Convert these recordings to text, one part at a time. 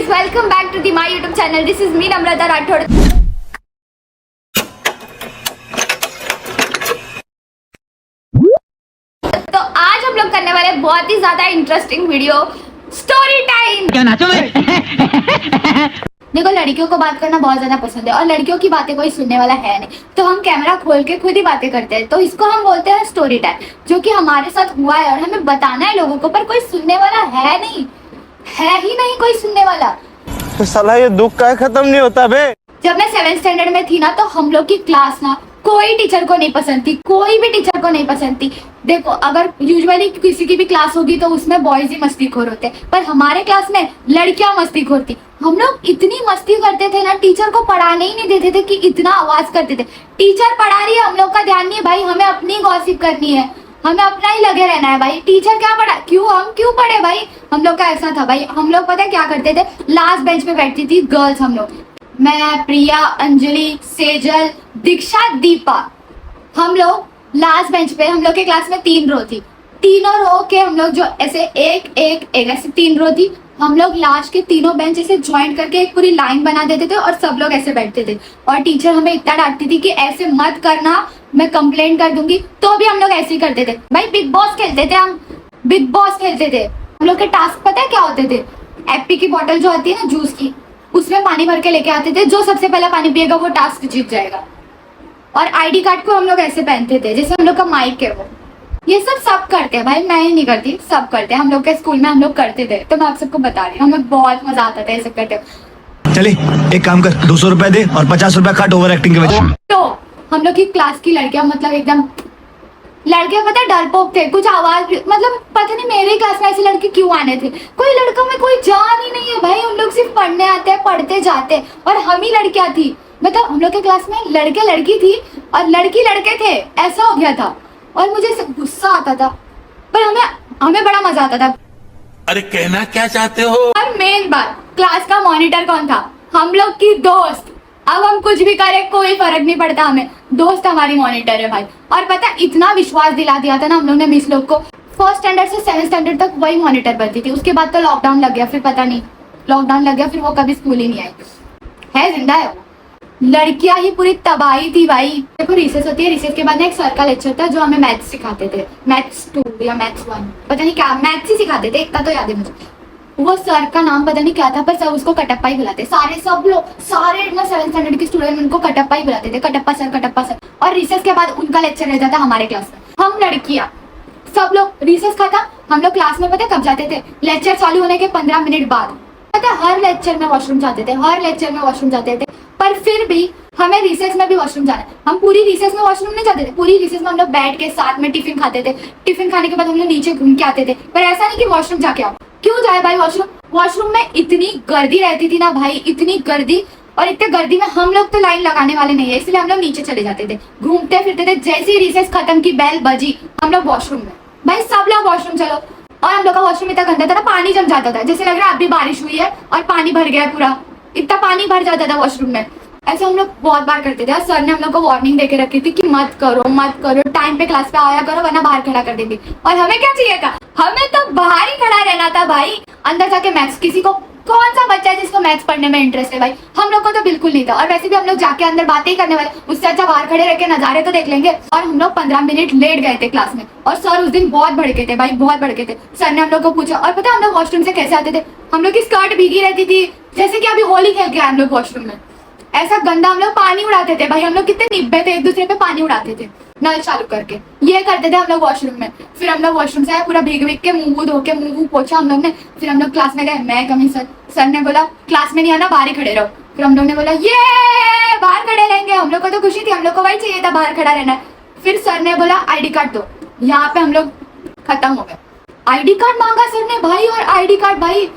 Welcome back to the my YouTube channel. This is me Namrata Rathore. तो आज हम लोग करने वाले बहुत ही ज्यादा इंटरेस्टिंग वीडियो, स्टोरी टाइम। क्या नाचो मैं? देखो, लड़कियों को बात करना बहुत ज्यादा पसंद है और लड़कियों की बातें कोई सुनने वाला है नहीं, तो हम कैमरा खोल के खुद ही बातें करते हैं। तो इसको हम बोलते हैं स्टोरी टाइम, जो कि हमारे साथ हुआ है और हमें बताना है लोगों को, पर कोई सुनने वाला है नहीं, है ही नहीं कोई सुनने वाला। तो साला ये दुख का खत्म नहीं होता बे। जब मैं 7th स्टैंडर्ड में थी ना, तो हम लोग की क्लास ना कोई टीचर को नहीं पसंद थी, कोई भी टीचर को नहीं पसंद थी। देखो, अगर यूजुअली किसी की भी क्लास होगी तो उसमें बॉयज ही मस्तीखोर होते, पर हमारे क्लास में लड़कियां मस्तीखोर थी। हम लोग इतनी मस्ती करते थे ना, टीचर को पढ़ाने ही नहीं देते थे कि इतना आवाज करते थे। टीचर पढ़ा रही है, हम लोग का ध्यान नहीं है भाई, हमें अपनी गॉसिप करनी है, हमें अपना ही लगे रहना है भाई। टीचर क्या पढ़ा, क्यों हम क्यों पढ़े भाई। हम लोग का ऐसा था भाई, हम लोग पता है क्या करते थे, लास्ट बेंच पे बैठती थी गर्ल्स। हम लोग, मैं, प्रिया, अंजलि, सेजल, दीक्षा, दीपा, हम लोग लास्ट बेंच पे। हम लोग के क्लास में 3 रो थी, तीनों रो के हम लोग जो ऐसे एक एक एक ऐसे 3 रो थी, हम लोग लास्ट के तीनों बेंच ऐसे ज्वाइंट करके एक पूरी लाइन बना देते थे और सब लोग ऐसे बैठते थे। और टीचर हमें इतना डांटती थी कि ऐसे मत करना, मैं कंप्लेन कर दूंगी, तो भी हम लोग ऐसे ही करते थे भाई। बिग बॉस खेलते थे हम, बिग बॉस खेलते थे। हम लोग के टास्क पता है क्या होते थे, एपी की बोतल जो आती है ना जूस की, उसमें पानी भर के लेके आते थे, जो सबसे पहले पानी पिएगा वो टास्क जीत जाएगा। और आईडी कार्ड को हम लोग ऐसे पहनते थे जैसे हम लोग का माइक है वो। ये सब करते हैं भाई, मैं ही नहीं करती, सब करते हैं। हम लोग के स्कूल में हम लोग करते थे, तो मैं आप सबको बता रही हूँ, हमें बहुत मजा आता था ऐसे करते। चले एक काम कर, 200 रुपए दे और 50 रुपए काट ओवर एक्टिंग के वजह। तो हम लोग की क्लास की लड़कियां, मतलब एकदम लड़के पता है डरपोक थे, कुछ आवाज, मतलब पता नहीं मेरे क्लास में ऐसे लड़के क्यों आने थे। कोई लड़कों में कोई जान ही नहीं है भाई, उन लोग सिर्फ पढ़ने आते हैं, पढ़ते जाते हैं, और हम ही लड़कियां थी। मतलब हम लोग के क्लास में लड़के लड़की थी और लड़की लड़के थे, ऐसा हो गया था। और मुझे गुस्सा आता था, पर हमें बड़ा मजा आता था। अरे कहना क्या चाहते हो? और मेन बात, क्लास का मॉनिटर कौन था, हम लोग की दोस्त। अब हम कुछ भी करें कोई फर्क नहीं पड़ता, हमें दोस्त हमारी मॉनिटर है भाई। और पता इतना विश्वास दिला दिया था ना हम लोग ने मिस लोग को। 1st स्टैंडर्ड से 7th स्टैंडर्ड तक वही मॉनिटर बनती थी, उसके बाद तो लॉकडाउन लग गया, फिर पता नहीं लॉकडाउन लग गया, फिर वो कभी स्कूल ही नहीं आई है, जिंदा है वो। लड़कियां ही पूरी तबाही थी भाई। देखो, रिसेस होती है, रिसेस के बाद एक सर का लेक्चर था जो हमें मैथ्स सिखाते थे, मैथ्स 2 या मैथ्स 1, पता नहीं क्या, मैथ्स ही सिखाते थे, इतना तो याद है मुझे। वो सर का नाम पता नहीं क्या था, पर सब उसको कटप्पा ही बुलाते, सब लोग, सारे ना 7th स्टैंडर्ड के स्टूडेंट उनको कटप्पा ही बुलाते थे, कटप्पा सर, कटप्पा सर। और रिसेस के बाद उनका लेक्चर रहता था हमारे क्लास में। हम लड़कियां सब लोग, रिसेस खाता, हम लोग क्लास में पता कब जाते थे, लेक्चर चालू होने के 15 मिनट बाद। पता हर लेक्चर में वॉशरूम जाते थे, हर लेक्चर में वॉशरूम जाते थे, पर फिर भी हमें रिसेस में भी वॉशरूम जाना है। हम पूरी रिसेस में वॉशरूम नहीं जाते थे, पूरी रिसेस में हम लोग बैठ के साथ में टिफिन खाते थे, टिफिन खाने के बाद हम लोग नीचे घूम के आते थे। पर ऐसा नहीं कि वॉशरूम जाके आओ, क्यों जाए भाई वॉशरूम, वॉशरूम में इतनी गर्दी रहती थी ना भाई, इतनी गर्दी। और इतने गर्दी में हम लोग तो लाइन लगाने वाले नहीं है, इसलिए हम लोग नीचे चले जाते थे, घूमते फिरते थे। जैसे ही रिसेस खत्म की बेल बजी, हम लोग वॉशरूम में, भाई सब लोग वॉशरूम चलो। और हम लोग का वॉशरूम इतना गंदा था ना, पानी जम जाता था, जैसे लग रहा है अभी बारिश हुई है और पानी भर गया है पूरा, इतना पानी भर जाता था वॉशरूम में। ऐसे हम लोग बहुत बार करते थे। सर ने हम लोग को वार्निंग देके रखी थी कि मत करो, टाइम पे क्लास पे आया करो, वरना बाहर खड़ा कर देंगे। और हमें क्या चाहिए था, हमें तो बाहर ही खड़ा रहना था भाई, अंदर जाके मैथ्स। किसी को, कौन सा बच्चा है जिसको मैथ्स पढ़ने में इंटरेस्ट है भाई, हम लोग को तो बिल्कुल नहीं था। और वैसे भी हम लोग जाके अंदर बातें ही करने वाले, उससे अच्छा बाहर खड़े रह के नजारे तो देख लेंगे। और हम लोग 15 मिनट लेट गए थे क्लास में, और सर उस दिन बहुत भड़के थे भाई, बहुत भड़के थे। सर ने हम लोग को पूछा, और पता हम लोग वॉशरूम से कैसे आते थे, हम लोग की स्कर्ट भीगी रहती थी, जैसे कि अभी होली खेल के आए हम लोग वॉशरूम में। ऐसा गंदा हम लोग पानी उड़ाते थे भाई, हम लोग कितने निब्बे थे, एक दूसरे पे पानी उड़ाते थे नल चालू करके, ये करते थे हम लोग वॉशरूम में। फिर हम लोग वॉशरूम से आए, पूरा भीग भीग के मुंह धो के, मुंह पोछा हम लोग ने। फिर हम लोग क्लास में गए, मैं कमी सर ने बोला क्लास में नहीं आना, बाहर ही खड़े रहो। फिर हम लोग ने बोला ये बाहर खड़े रहेंगे, हम लोग को तो खुशी थी, हम लोग को वही चाहिए था, बाहर खड़ा रहना है। फिर सर ने बोला आईडी कार्ड दो, यहाँ पे हम लोग खत्म हो गए। आईडी कार्ड मांगा सर ने भाई, और आईडी कार्ड भाई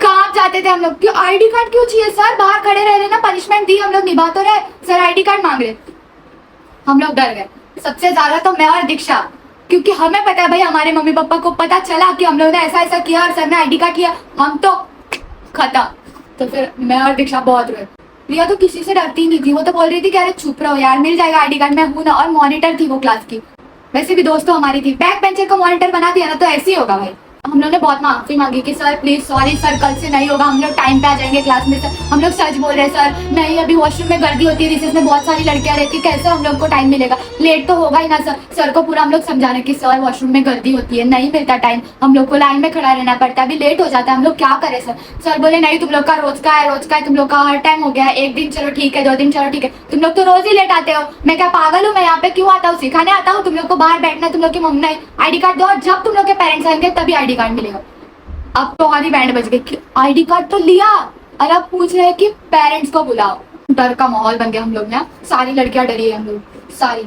कहाँ जाते थे हम लोग, क्यों आईडी कार्ड क्यों चाहिए सर, बाहर खड़े रह रहे ना, पनिशमेंट दी हम लोग निभा तो रहे, सर आईडी कार्ड मांग रहे। हम लोग डर गए, सबसे ज्यादा तो मैं और दीक्षा, क्योंकि हमें पता है भाई, हमारे मम्मी पापा को पता चला कि हम लोग ने ऐसा ऐसा किया और सर ने आईडी कार्ड किया, हम तो खत्म। तो फिर मैं और दीक्षा बहुत रोए। प्रिया तो किसी से डरती नहीं थी, वो तो बोल रही थी कि अरे चुप रहो यार, मिल जाएगा आईडी कार्ड, मैं हूं ना। और मॉनिटर थी वो क्लास की, वैसे भी दोस्तों हमारी थी, बैक बेंचर को मॉनिटर बना दिया ना, तो ऐसे ही होगा भाई। हम लोग ने बहुत माफी मांगी कि सर प्लीज सॉरी सर, कल से नहीं होगा, हम लोग टाइम पे आ जाएंगे क्लास में। सर हम लोग सच बोल रहे हैं सर, नहीं अभी वॉशरूम में गर्दी होती है, रिसेस में बहुत सारी लड़कियां रहती है, कैसे हम लोग को टाइम मिलेगा, लेट तो होगा ही ना सर। सर को पूरा हम लोग समझा रहे कि सर वॉशरूम में गर्दी होती है, नहीं मिलता टाइम, हम लोग को लाइन में खड़ा रहना पड़ता है, अभी लेट हो जाता है, हम लोग क्या करें सर। सर बोले नहीं तुम लोग का रोज का है, रोज का है, तुम लोग का हर टाइम हो गया है, एक दिन चलो ठीक है, 2 दिन चलो ठीक है, तुम लोग तो रोज ही लेट आते हो। मैं क्या पागल हूँ, मैं यहाँ पे क्यों आता हूँ, सिखाने आता हूँ, तुम लोग को बाहर बैठना है, तुम लोग की मम्मी ने आईडी कार्ड दो, और जब तुम लोग के पेरेंट्स आएंगे तभी आईडी कार्ड मिलेगा। अब तो हमारी बैंड बज गई, आईडी कार्ड तो लिया और अब पूछ रहे हैं कि पेरेंट्स को बुलाओ। डर का माहौल बन गया हम लोग में, सारी लड़कियां डरी है हम लोग सारी,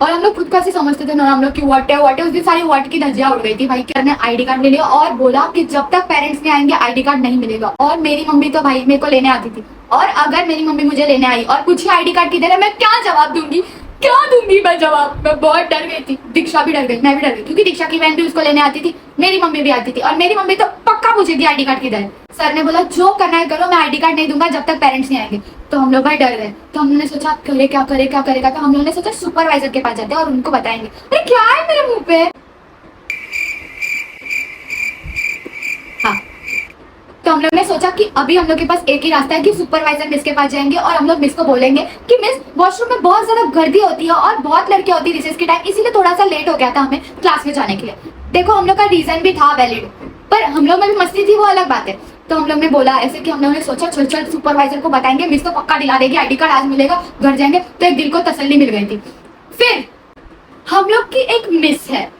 और हम लोग खुद को ऐसे समझते थे ना हम लोग की व्हाट है उस दिन सारी व्हाट की धज्जियां उड़ गई थी भाई। क्या ने आईडी कार्ड ले लिया और बोला कि जब तक पेरेंट्स नहीं आएंगे आईडी कार्ड नहीं मिलेगा। और मेरी मम्मी तो भाई मेरे को लेने आती थी, और अगर मेरी मम्मी मुझे लेने आई और पूछी आईडी कार्ड किधर है, मैं क्या जवाब दूंगी, क्या दूंगी मैं जवाब। मैं बहुत डर गई थी, दीक्षा भी डर गई, मैं भी डर गई, क्योंकि दीक्षा की बहन भी उसको लेने आती थी, मेरी मम्मी भी आती थी, और मेरी मम्मी तो पक्का पूछेगी आईडी कार्ड किधर है। सर ने बोला जो करना है करो, मैं आईडी कार्ड नहीं दूंगा जब तक पेरेंट्स नहीं आएंगे। तो हम लोग भाई डर गए, तो हमने सोचा करे क्या करे क्या करेगा, तो हम लोगों ने सोचा सुपरवाइजर के पास जाते हैं और उनको बताएंगे। अरे क्या है मेरे मुंह पे, हाँ। तो हम लोग ने सोचा कि अभी हम लोग के पास एक ही रास्ता है कि सुपरवाइजर मिस के पास जाएंगे और हम लोग मिस को बोलेंगे कि मिस वॉशरूम में बहुत ज्यादा गर्दी होती है और बहुत लड़कियां होती है रिसेस के टाइम, इसीलिए थोड़ा सा लेट हो गया था हमें क्लास में जाने के लिए। देखो हम लोग का रीजन भी था वैलिड, पर हम लोग में भी मस्ती थी वो अलग बात है। तो हम लोग ने बोला ऐसे कि हम लोग ने सोचा चल चल सुपरवाइजर को बताएंगे, मिस तो पक्का दिला देगी, आईडी कार्ड आज मिलेगा, घर जाएंगे। तो एक दिल को तसल्ली मिल गई थी। फिर हम लोग की एक मिस है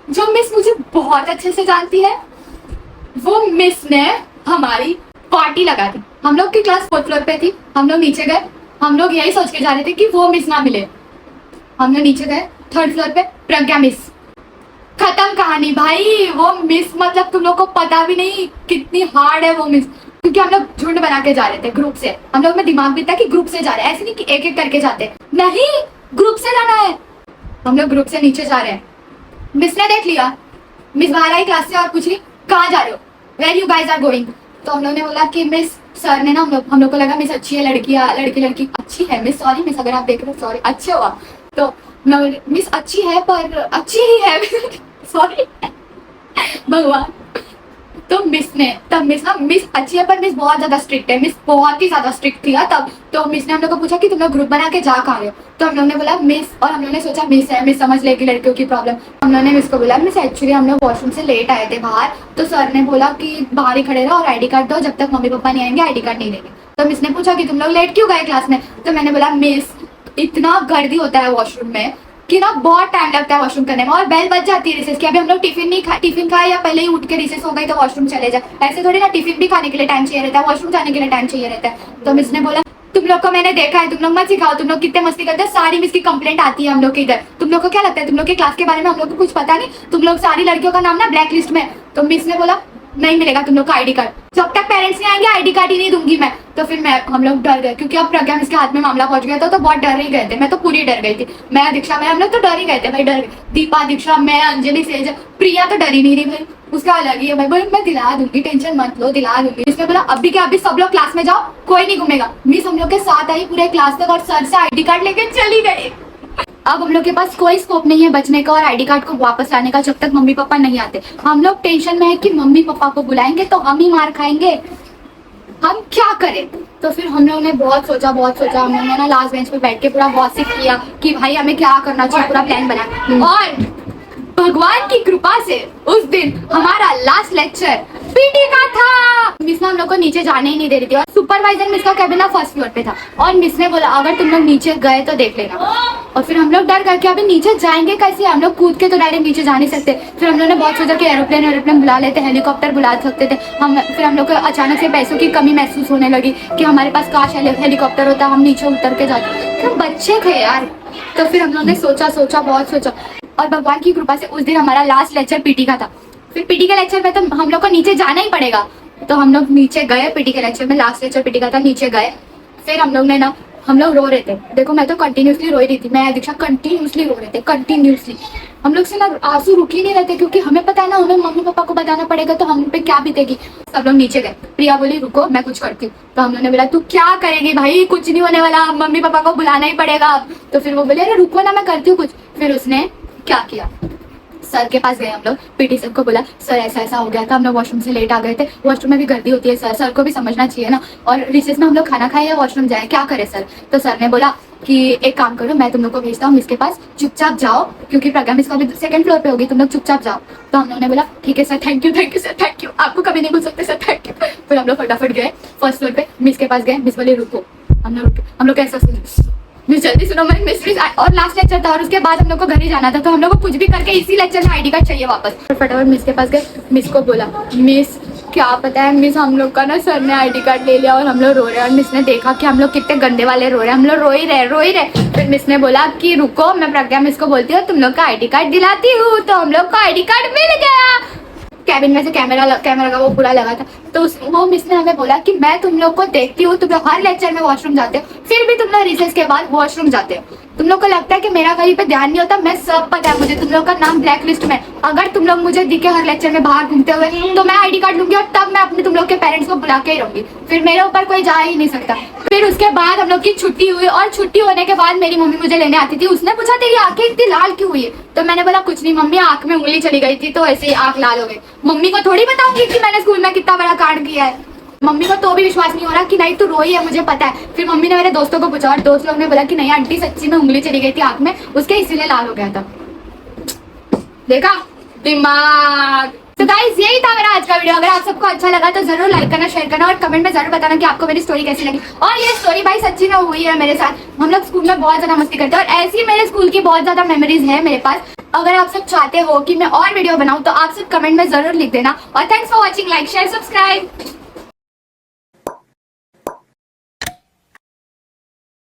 जो मिस मुझे बहुत अच्छे से जानती है, वो मिस ने हमारी पार्टी लगा दी। हम लोग की क्लास 4th फ्लोर पे थी, हम लोग नीचे गए, हम लोग यही सोच के जा रहे थे कि वो मिस ना मिले। हम लोग नीचे गए 3rd फ्लोर पे, प्रज्ञा मिस, खत्म कहानी भाई। वो मिस मतलब तुम लोग को पता भी नहीं कितनी हार्ड है वो मिस, क्योंकि हम लोग झुंड बना के जा रहे थे ग्रुप से। हम लोग में दिमाग भी था कि ग्रुप से जा रहे हैं, ऐसे नहीं कि एक एक करके जाते, नहीं ग्रुप से जाना है। हम लोग ग्रुप से नीचे जा रहे हैं, मिस ने देख लिया, मिस बाहर आई क्लास से और पूछ रही कहाँ जा रहे हो, where you guys are going. तो हम लोग ने बोला कि मिस, सर ने ना हम लोग को लगा मिस अच्छी है, लड़की अच्छी है मिस, सॉरी मिस अगर आप देख रहे हो, सॉरी अच्छे हुआ। तो मिस अच्छी है पर अच्छी ही है सॉरी भगवान। तो मिस ने तब मिस अच्छी है पर मिस बहुत ज्यादा स्ट्रिक्ट है, मिस बहुत ही ज्यादा स्ट्रिक्ट थी तब। तो मिस ने हम लोग को पूछा कि तुम लोग ग्रुप बना के जा कहाँ रहे हो। तो हम लोग ने बोला मिस, और हम लोग ने सोचा मिस है, मिस समझ लेगी लड़कियों की प्रॉब्लम। हम लोग ने मिस को बोला मिस एक्चुअली हम लोग वॉशरूम से लेट आए थे बाहर, तो सर ने बोला कि बाहर ही खड़े रहो और आईडी कार्ड दो, जब तक मम्मी पापा नहीं आएंगे आईडी कार्ड नहीं देंगे। तो मिस ने पूछा कि तुम लोग लेट क्यों गए क्लास में। तो मैंने बोला मिस इतना गर्दी होता है वॉशरूम में कि ना बहुत टाइम लगता है वॉशरूम करने में, और बेल बज जाती है रिसेस की। अभी हम लोग टिफिन खाए या पहले ही उठ के रिसेस हो गई तो वॉशरूम चले जाए, ऐसे थोड़ी ना, टिफिन भी खाने के लिए टाइम चाहिए रहता है, वॉशरूम जाने के लिए टाइम चाहिए रहता है। तो मिस ने बोला तुम लोग को मैंने देखा है, तुम लोग मत सिखाओ, तुम लोग कितने मस्ती करते हैं, सारी मिस की कंप्लेंट आती है हम लोग के इधर। तुम लोग को क्या लगता है तुम लोग के क्लास के बारे में हम लोग को कुछ पता नहीं, तुम लोग सारी लड़कियों का नाम ना ब्लैक लिस्ट में। तो मिस ने बोला नहीं मिलेगा तुम लोग का आईडी कार्ड, जब तक पेरेंट्स नहीं आएंगे आईडी कार्ड ही नहीं दूंगी मैं। तो फिर हम लोग डर गए, क्योंकि अब प्रज्ञा मिस के हाथ में मामला पहुंच गया था, तो बहुत डर ही गए थे। मैं तो पूरी डर गई थी, मैं दीक्षा में हम लोग तो डर ही गए थे भाई, डर गए। दीपा, दीक्षा, मैं, अंजलि, सेज, प्रिया तो डरी नहीं रही भाई, उसका अलग ही है भाई। बोले मैं दिला दूंगी, टेंशन मत लो, दिला दूंगी। इसने बोला अभी क्या, अभी सब लोग क्लास में जाओ, कोई नहीं घूमेगा। मिस हम लोग के साथ आई पूरे क्लास तक और सर से आईडी कार्ड लेके चली गई। अब हम लोग के पास कोई स्कोप नहीं है बचने का और आईडी कार्ड को वापस लाने का जब तक मम्मी पापा नहीं आते। हम लोग टेंशन में है कि मम्मी पापा को बुलाएंगे तो हम ही मार खाएंगे, हम क्या करें। तो फिर हम लोग ने बहुत सोचा हम लोगों ने ना लास्ट बेंच पे बैठ के पूरा गॉसिप किया कि भाई हमें क्या करना चाहिए, पूरा प्लान बना। और भगवान की कृपा से उस दिन हमारा लास्ट लेक्चर पीटी का था। मिस ने हम लोग को नीचे जाने ही नहीं दे रही थी, और सुपरवाइजर मिस का कैबिन ना 1st फ्लोर पे था, और मिस ने बोला अगर तुम लोग नीचे गए तो देख लेना। और फिर हम लोग डर गए कि अभी नीचे जाएंगे कैसे, हम लोग कूद के तो डायरेक्ट नीचे जा नहीं सकते। फिर हम लोग ने बहुत सोचा कि एरोप्लेन बुला लेते, हेलीकॉप्टर बुला सकते थे फिर हम लोग को अचानक से पैसों की कमी महसूस होने लगी कि हमारे पास काश हेलीकॉप्टर होता, हम नीचे उतर के जाते। हम बच्चे थे यार। तो फिर हम लोग ने सोचा बहुत सोचा, और भगवान की कृपा से उस दिन हमारा लास्ट लेक्चर पीटी का था। फिर पीटी के लेक्चर में तो हम लोग को नीचे जाना ही पड़ेगा, तो हम लोग नीचे गए पीटी के लेक्चर में, लास्ट लेक्चर पीटी का था, नीचे गए। फिर हम लोग रो रहे थे, देखो मैं तो कंटिन्यूसली रो रही थी, मैं दीक्षा कंटिन्यूसली रो रहे थे, कंटिन्यूसली। हम लोग से ना आंसू रुक ही नहीं रहते, क्योंकि हमें पता है ना हमें मम्मी पापा को बताना पड़ेगा तो हम पे क्या बीतेगी। सब लोग नीचे गए, प्रिया बोली रुको मैं कुछ करती हूँ। तो हम लोग ने बोला तू क्या करेगी भाई, कुछ नहीं होने वाला, मम्मी पापा को बुलाना ही पड़ेगा। तो फिर वो बोले अरे रुको ना मैं करती हूँ कुछ। फिर उसने क्या किया, सर के पास गए हम लोग, पीटी सर को बोला सर ऐसा ऐसा हो गया था, हम लोग वॉशरूम से लेट आ गए थे, वॉशरूम में भी गर्दी होती है सर को भी समझना चाहिए ना, और रिसेस में हम लोग खाना खाए या वॉशरूम जाए, क्या करे सर। तो सर ने बोला कि एक काम करो, मैं तुम लोग को भेजता हूँ मिस के पास, चुपचाप जाओ, क्योंकि प्रज्ञा मिस का भी 2nd फ्लोर पे होगी, तुम लोग चुपचाप जाओ। तो हम लोग ने बोला ठीक है sir, thank you sir, thank you, आपको कभी नहीं भूल सकते सर, थैंक यू। फिर हम लोग फटाफट गए 1st फ्लोर पे, मिस के पास गए, मिस बोले रुको, हम लोग कैसा मिस जल्दी सुनो, मैं मिस और लास्ट लेक्चर था और उसके बाद हम लोग को घर ही जाना था, तो हम लोग को कुछ भी करके इसी लेक्चर में आईडी कार्ड चाहिए वापस। फटाफट मिस के पास गए, मिस को बोला मिस क्या पता है मिस, हम लोग का ना सर ने आईडी कार्ड ले लिया और हम लोग रो रहे हैं, और मिस ने देखा कि हम लोग कितने गंदे वाले रो रहे हैं, हम लोग रो ही रहे। फिर मिस ने बोला कि रुको, मैं प्रज्ञा मिस को बोलती हूँ तुम लोग का आईडी कार्ड दिलाती हूँ। तो हम लोग को आईडी कार्ड मिल गया। कैबिन में से कैमरा का वो पूरा लगा था, तो वो मिस ने हमें बोला कि मैं तुम लोग को देखती हूँ, तुम लोग हर लेक्चर में वॉशरूम जाते हो, फिर भी तुम लोग रिसेस के बाद वॉशरूम जाते हो, तुम लोग को लगता है कि मेरा कहीं पे ध्यान नहीं होता, मैं सब पता है मुझे, तुम लोग का नाम ब्लैक लिस्ट में, अगर तुम लोग मुझे दिखे हर लेक्चर में बाहर घूमते हुए तो मैं आईडी कार्ड लूंगी और तब मैं अपने तुम लोग के पेरेंट्स को बुला के ही रहूंगी, फिर मेरे ऊपर कोई जा ही नहीं सकता। फिर उसके बाद हम लोग की छुट्टी हुई, और छुट्टी होने के बाद मेरी मम्मी मुझे लेने आती थी, उसने पूछा तेरी आंखें इतनी लाल क्यों हुई है, तो मैंने बोला कुछ नहीं मम्मी, आंख में उंगली चली गई थी तो ऐसे ही आंख लाल हो गई। मम्मी को थोड़ी बताऊंगी कि मैंने स्कूल में कितना बड़ा कांड किया है, मम्मी को तो भी विश्वास नहीं हो रहा कि नहीं तू रोई है, मुझे पता है। फिर मम्मी ने मेरे दोस्तों को पूछा और दोस्त लोग ने बोला कि नहीं आंटी सच्ची में उंगली चली गई थी आंख में, उसके इसीलिए लाल हो गया था। देखा दिमाग। तो गाइस यही था मेरा आज का वीडियो, अगर आप सबको अच्छा लगा तो जरूर लाइक करना, शेयर करना और कमेंट में जरूर बताना कि आपको मेरी स्टोरी कैसी लगी। और ये स्टोरी भाई सच्ची में हुई है मेरे साथ, हम लोग स्कूल में बहुत ज्यादा मस्ती करते हैं और ऐसी मेरे स्कूल की बहुत ज्यादा मेमोरीज है मेरे पास। अगर आप सब चाहते हो कि मैं और वीडियो बनाऊं तो आप सब कमेंट में जरूर लिख देना। और thanks for watching, like share subscribe.